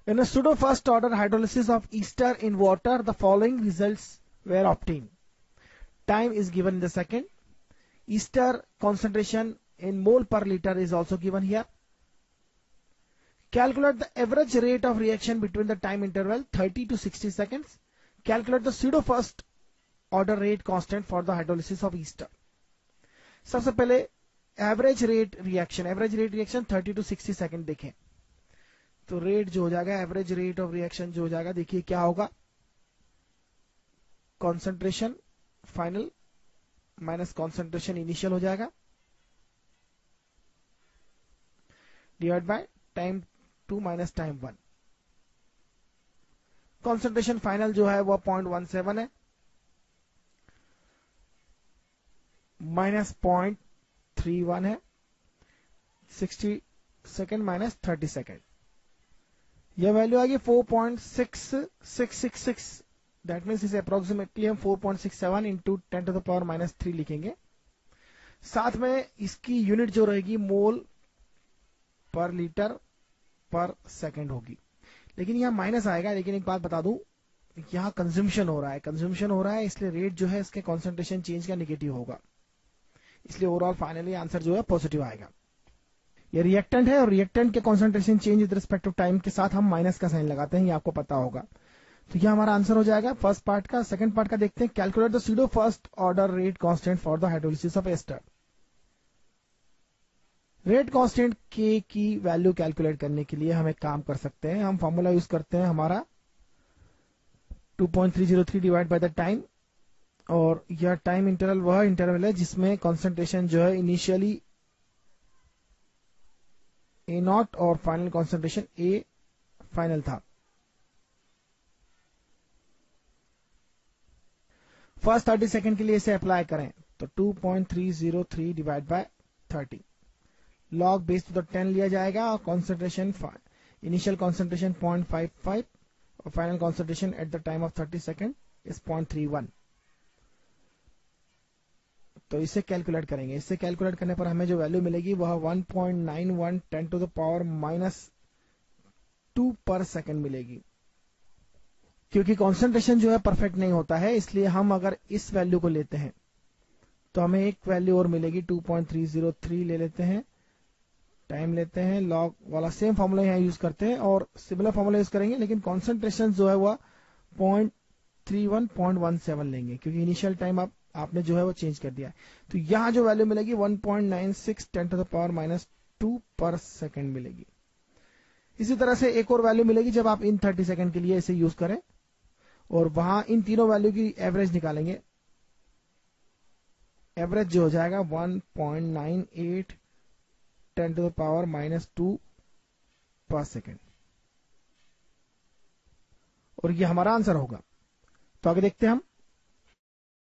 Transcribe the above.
In a pseudo first order hydrolysis of ester in water, the following results were obtained. Time is given in the second. Ester concentration in mole per liter is also given here. Calculate the average rate of reaction between the time interval 30 to 60 seconds. Calculate the pseudo first order rate constant for the hydrolysis of ester. सबसे पहले average rate reaction 30 to 60 second देखें तो rate जो हो जाएगा average rate of reaction जो हो जाएगा देखिए क्या होगा concentration final minus concentration initial हो जाएगा divide by time 2 minus time 1 concentration final जो है वो 0.17 है माइनस 0.31 है 60 सेकेंड माइनस 30 सेकेंड यह वैल्यू आ गई 4.6666 दैट मीन्स इसे अप्रोक्सीमेटली हम 4.67 into 10 to the power minus 3 लिखेंगे साथ में इसकी यूनिट जो रहेगी मोल पर लीटर पर सेकेंड होगी लेकिन यहां माइनस आएगा लेकिन एक बात बता दूं यहां कंज्यूमशन हो रहा है इसलिए रेट जो है इसके कॉन्सेंट्रेशन चेंज का नेगेटिव होगा इसलिए ओवरऑल फाइनली आंसर जो है पॉजिटिव आएगा ये रिएक्टेंट है और रिएक्टेंट के concentration change with respect to time के साथ हम माइनस का साइन लगाते हैं ये आपको पता होगा तो ये हमारा आंसर हो जाएगा फर्स्ट पार्ट का सेकंड पार्ट का देखते हैं calculate the pseudo first order rate constant for the hydrolysis of ester rate constant के की वैल्यू कैलकुलेट करने के लिए हम एक काम कर सकते हैं हम फॉर्मूला यूज करते हैं हमारा 2.303 डिवाइड बाय द टाइम और यह टाइम इंटरवल वह इंटरवल है जिसमें कॉन्सेंट्रेशन जो है इनिशियली ए नॉट और फाइनल कॉन्सेंट्रेशन ए फाइनल था फर्स्ट 30 सेकंड के लिए इसे अप्लाई करें तो 2.303 divide by 30 log base to the 10 लिया जाएगा और कॉन्सेंट्रेशन इनिशियल कॉन्सेंट्रेशन 0.55 और final concentration at the time of 30 second is 0.31 तो इसे कैलकुलेट करेंगे इससे कैलकुलेट करने पर हमें जो वैल्यू मिलेगी वह 1.91 10 टू द पावर माइनस 2 पर सेकंड मिलेगी क्योंकि कॉन्सेंट्रेशन जो है परफेक्ट नहीं होता है इसलिए हम अगर इस वैल्यू को लेते हैं तो हमें एक वैल्यू और मिलेगी 2.303 ले लेते हैं टाइम लेते हैं लॉग वाला सेम फॉर्मूला यहां यूज करते हैं और सिमिलर फॉर्मूला यूज करेंगे लेकिन कॉन्सेंट्रेशन जो है वह 0.31 0.17 लेंगे क्योंकि इनिशियल टाइम आपने जो है वो चेंज कर दिया है तो यहां जो वैल्यू मिलेगी 1.96 10 टू द पावर माइनस 2 पर सेकंड मिलेगी इसी तरह से एक और वैल्यू मिलेगी जब आप इन 30 सेकंड के लिए इसे यूज करें और वहां इन तीनों वैल्यू की एवरेज निकालेंगे एवरेज जो हो जाएगा 1.98 10 टू द पावर माइनस 2 पर सेकंड और ये हमारा आंसर होगा तो आगे देखते हैं हम